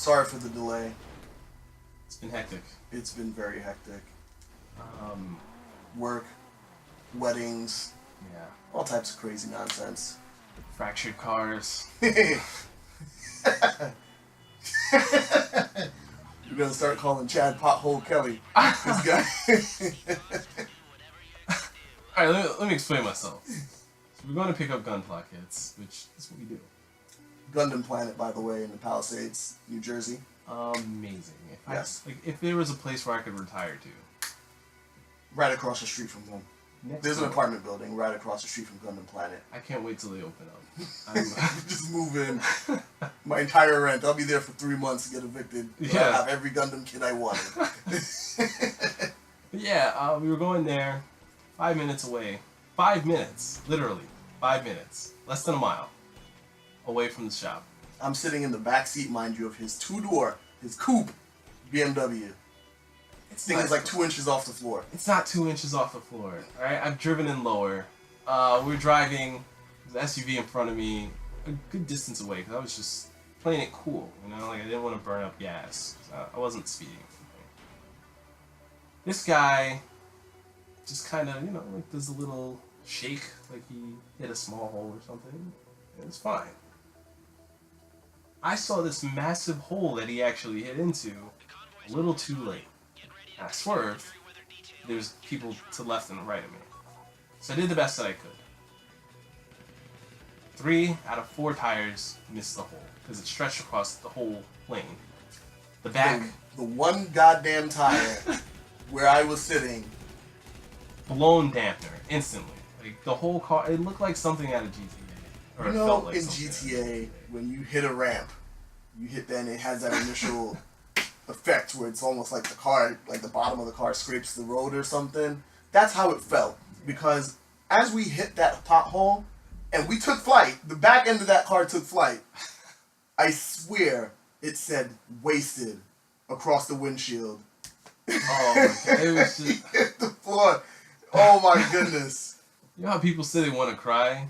Sorry for the delay. It's been hectic. It's been very hectic. Um, Work, weddings, yeah. all types of crazy nonsense. Fractured cars. You're gonna start calling Chad Pothole Kelly. This guy. Alright, let me explain myself. So we're going to pick up gunpla kits, which is what we do. Gundam Planet, by the way, in the Palisades, New Jersey. Amazing. Yes. If there was a place where I could retire to. Right across the street from them. There's an door. apartment building right across the street from Gundam Planet. I can't wait till they open up. Just move in. My entire rent. I'll be there for 3 months to get evicted. Yeah. I'll have every Gundam kit I wanted. But yeah, we were going there 5 minutes away. 5 minutes. Literally. 5 minutes. Less than a mile. Away from the shop. I'm sitting in the back seat, mind you, of his two-door, his coupe BMW. This thing is like 2 inches off the floor. It's not 2 inches off the floor. Alright, I've driven in lower. We were driving, the SUV in front of me, a good distance away, because I was just playing it cool, you know? Like, I didn't want to burn up gas. I wasn't speeding. This guy just kind of, you know, like does a little shake, like he hit a small hole or something. It was fine. I saw this massive hole that he actually hit into a little too late. I swerved. There's people to the left and the right of me. So I did the best that I could. 3 out of 4 tires missed the hole because it stretched across the whole lane. The back, The one goddamn tire where I was sitting. blown dampener instantly. Like the whole car, it looked like something out of GTA. Or You it know, felt like in something. GTA, when you hit a ramp, you hit that and it has that initial effect where it's almost like the car, like the bottom of the car scrapes the road or something. That's how it felt. Because as we hit that pothole, and we took flight, the back end of that car took flight, I swear it said wasted across the windshield. Oh my God. It was just... hit the floor. Oh my goodness. You know how people say they want to cry?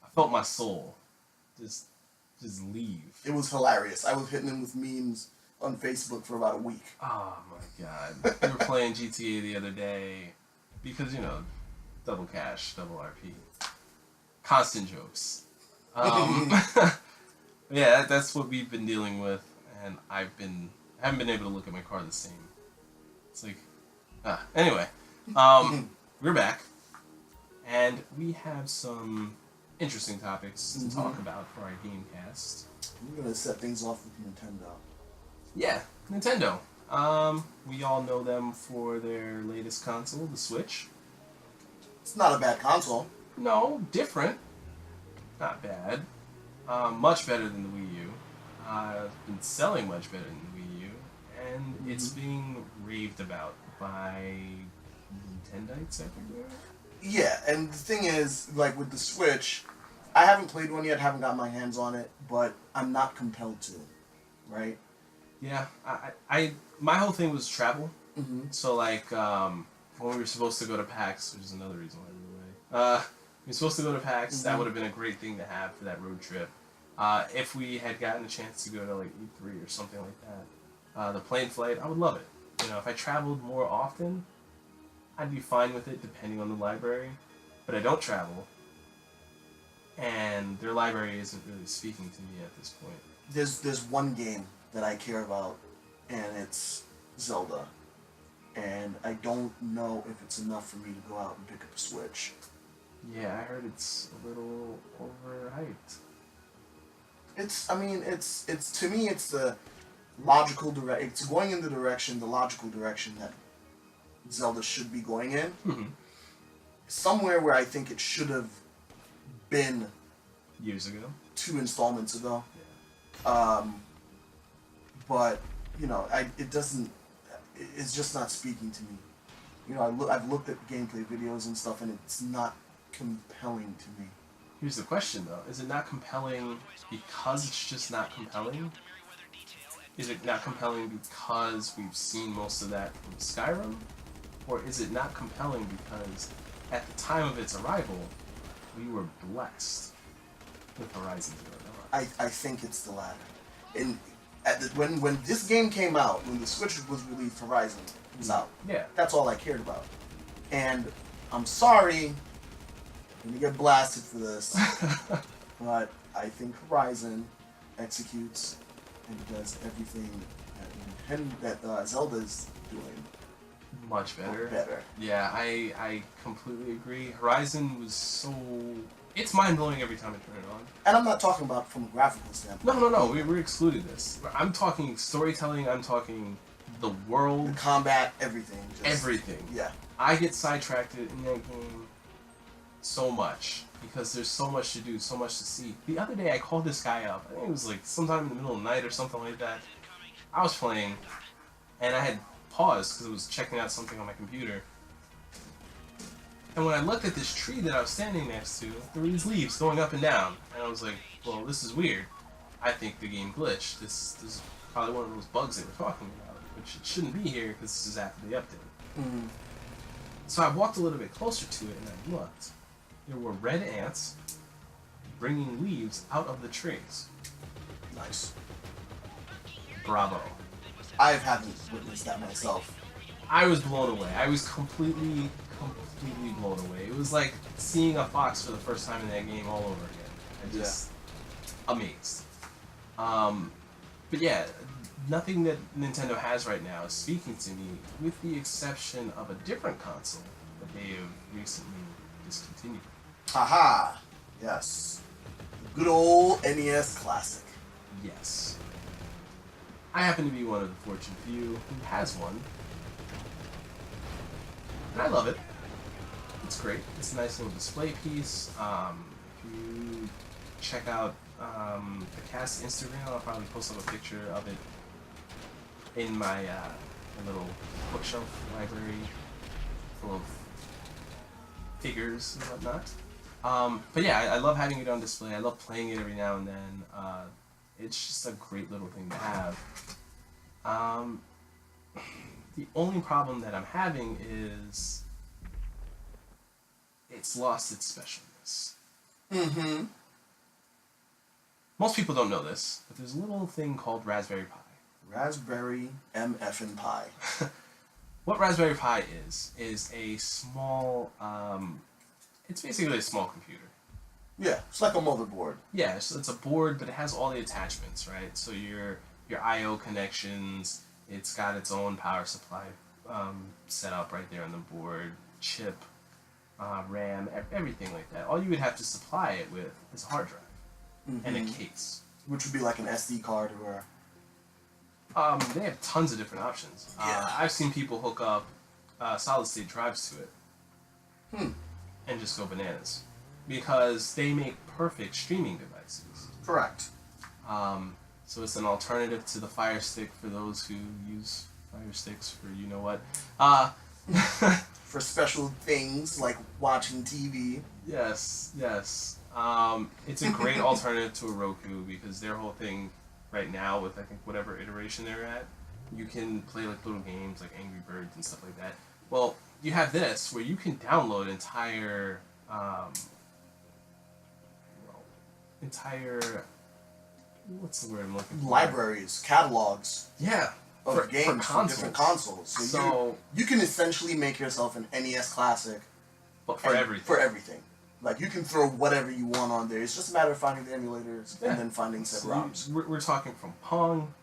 I felt my soul just leave. It was hilarious. I was hitting him with memes on Facebook for about a week. Oh my God. We were playing GTA the other day because, you know, double cash, double RP. Constant jokes. Yeah, that's what we've been dealing with, and I haven't been able to look at my car the same. It's like, anyway, we're back, and we have some interesting topics to talk about for our game cast. We're gonna set things off with Nintendo. Yeah, Nintendo. We all know them for their latest console, the Switch. It's not a bad console. No, different. Not bad. Much better than the Wii U. It's been selling much better than the Wii U. And it's being raved about by Nintendites everywhere. Yeah, and the thing is, like with the Switch, I haven't played one yet, haven't got my hands on it, but I'm not compelled to, right? Yeah, my whole thing was travel. Mm-hmm. So like, when we were supposed to go to PAX, which is another reason why we were away. We were supposed to go to PAX. That would have been a great thing to have for that road trip. If we had gotten a chance to go to like E3 or something like that, the plane flight, I would love it. You know, if I traveled more often, I'd be fine with it depending on the library. But I don't travel, and their library isn't really speaking to me at this point. There's one game that I care about, and it's Zelda. And I don't know if it's enough for me to go out and pick up a Switch. Yeah, I heard it's a little overhyped. It's to me, it's the logical it's going in the logical direction that Zelda should be going in. Mm-hmm. Somewhere where I think it should have been Years ago. 2 installments ago. Yeah. But, you know, it's just not speaking to me. You know, I've looked at gameplay videos and stuff, and it's not compelling to me. Here's the question, though. Is it not compelling because it's just not compelling? Is it not compelling because we've seen most of that from Skyrim? Or is it not compelling because at the time of its arrival, we were blessed with Horizon Zero Dawn? I think it's the latter. And when this game came out, when the Switch was released, Horizon was out. Yeah. That's all I cared about. And I'm sorry, I'm gonna get blasted for this, but I think Horizon executes and does everything that Zelda's doing Much better. Better. Yeah, I completely agree. Horizon was so... It's mind-blowing every time I turn it on. And I'm not talking about from a graphical standpoint. No. We're excluded this. I'm talking storytelling. I'm talking the world. The combat, everything. Everything. Yeah. I get sidetracked in that game so much because there's so much to do, so much to see. The other day I called this guy up. I think it was like sometime in the middle of the night or something like that. I was playing, and I had paused because I was checking out something on my computer. And when I looked at this tree that I was standing next to, there were these leaves going up and down. And I was like, well, this is weird. I think the game glitched. This is probably one of those bugs they were talking about, which it shouldn't be here because this is after the update. Mm-hmm. So I walked a little bit closer to it and I looked. There were red ants bringing leaves out of the trees. Nice. Bravo. I haven't witnessed that myself. I was blown away. I was completely blown away. It was like seeing a fox for the first time in that game all over again. I just amazed. But yeah, nothing that Nintendo has right now is speaking to me, with the exception of a different console that they have recently discontinued. Haha. Yes. Good old NES Classic. Yes. I happen to be one of the fortunate few who has one. And I love it. It's great. It's a nice little display piece. If you check out the Kast Instagram, I'll probably post up a picture of it in my little bookshelf library full of figures and whatnot. But yeah, I love having it on display. I love playing it every now and then. It's just a great little thing to have. The only problem that I'm having is it's lost its specialness. Mm-hmm. Most people don't know this, but there's a little thing called Raspberry Pi. Raspberry MFN Pi. What Raspberry Pi is a small, it's basically a small computer. Yeah, it's like a motherboard. Yeah, it's a board, but it has all the attachments, right? So your I/O connections, it's got its own power supply set up right there on the board, chip, RAM, everything like that. All you would have to supply it with is a hard drive and a case. Which would be like an SD card or... They have tons of different options. Yeah. I've seen people hook up solid-state drives to it and just go bananas. Because they make perfect streaming devices. Correct. So it's an alternative to the Fire Stick for those who use Fire Sticks for you know what. For special things like watching TV. Yes. It's a great alternative to a Roku because their whole thing right now with I think whatever iteration they're at, you can play like little games like Angry Birds and stuff like that. Well, you have this where you can download entire what's the word I'm looking for? Libraries, catalogs. Yeah. Of games for different consoles. So you can essentially make yourself an NES Classic. But for everything. For everything. Like, you can throw whatever you want on there. It's just a matter of finding the emulators and then finding said ROMs. We're talking from Pong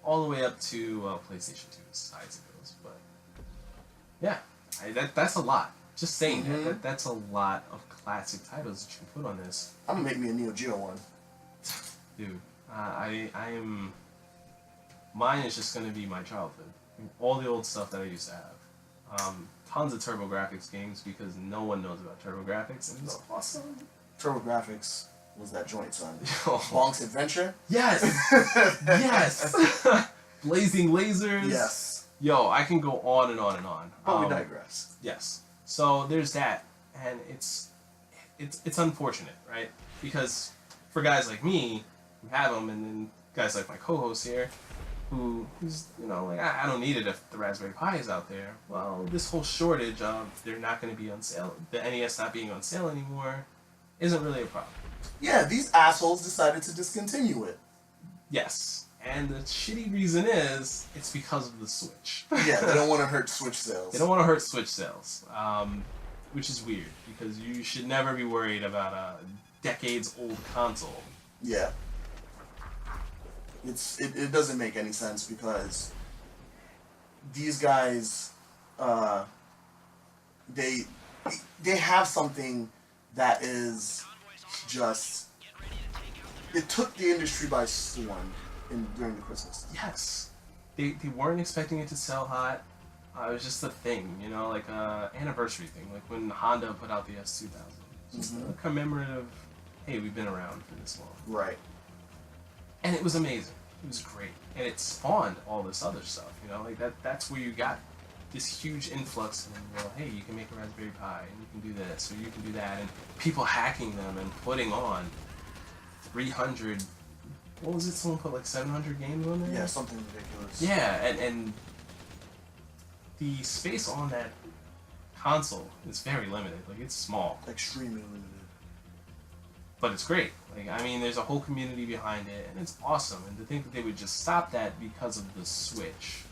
all the way up to PlayStation 2 as high as it goes. But yeah, that's a lot. Just saying that's a lot of classic titles that you can put on this. I'm gonna make me a Neo Geo one. Dude, I am... Mine is just gonna be my childhood. All the old stuff that I used to have. Tons of TurboGrafx games because no one knows about TurboGrafx and it's awesome. TurboGrafx was that joint, son. Bonk's Adventure? Yes! Yes! Blazing Lasers? Yes. Yo, I can go on and on and on. But we digress. Yes. So there's that, and it's unfortunate, right? Because for guys like me who have them, and then guys like my co-host here, who's you know like I don't need it if the Raspberry Pi is out there. Well, this whole shortage of they're not going to be on sale, the NES not being on sale anymore, isn't really a problem. Yeah, these assholes decided to discontinue it. Yes. And the shitty reason is, it's because of the Switch. Yeah, they don't want to hurt Switch sales. They don't want to hurt Switch sales, which is weird, because you should never be worried about a decades-old console. Yeah. It doesn't make any sense, because these guys, they have something that is just... It took the industry by storm during the Christmas time. Yes. They weren't expecting it to sell hot. It was just a thing, you know, like a anniversary thing, like when Honda put out the S2000. Just a commemorative, hey, we've been around for this long. Right. And it was amazing. It was great. And it spawned all this other stuff, you know, like that's where you got this huge influx and, you know, hey, you can make a Raspberry Pi, and you can do this, or you can do that, and people hacking them and putting on 300, what was it, someone put like 700 games on there? Yeah, something ridiculous. Yeah, and the space on that console is very limited. Like, it's small. Extremely limited. But it's great. Like, I mean, there's a whole community behind it, and it's awesome. And to think that they would just stop that because of the Switch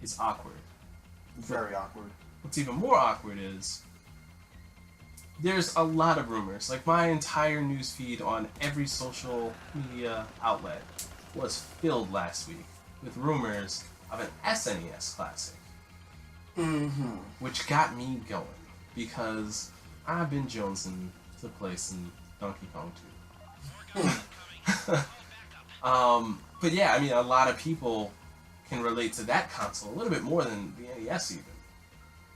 is awkward. Very awkward. What's even more awkward is there's a lot of rumors. Like, my entire news feed on every social media outlet was filled last week with rumors of an SNES Classic. Mm-hmm. Which got me going, because I've been jonesing to play some Donkey Kong 2. But yeah, I mean, a lot of people can relate to that console a little bit more than the NES even.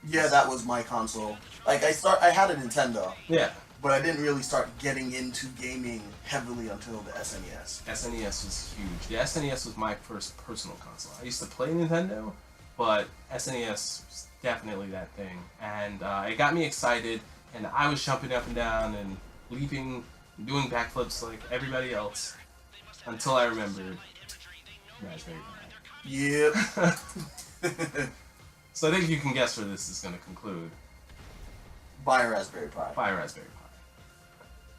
Yeah, that was my console. Like, I had a Nintendo. Yeah. But I didn't really start getting into gaming heavily until the SNES. SNES was huge. The SNES was my first personal console. I used to play Nintendo, but SNES was definitely that thing. And it got me excited, and I was jumping up and down and leaping, doing backflips like everybody else, until I remembered Raspberry Pi. Yep. So I think you can guess where this is going to conclude. Buy a Raspberry Pi. Buy a Raspberry Pi.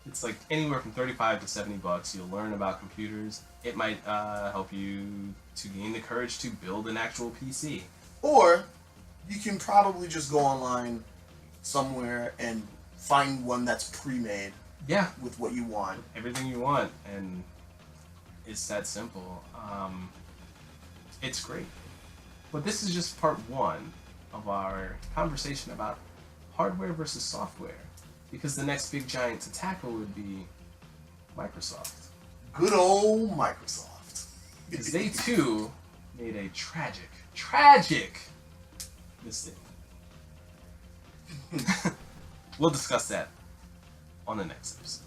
It's like anywhere from $35 to $70. You'll learn about computers. It might help you to gain the courage to build an actual PC. Or you can probably just go online somewhere and find one that's pre-made. Yeah. With what you want. Everything you want. And it's that simple. It's great. But this is just part one of our conversation about hardware versus software. Because the next big giant to tackle would be Microsoft. Good old Microsoft. Because they too made a tragic mistake. We'll discuss that on the next episode.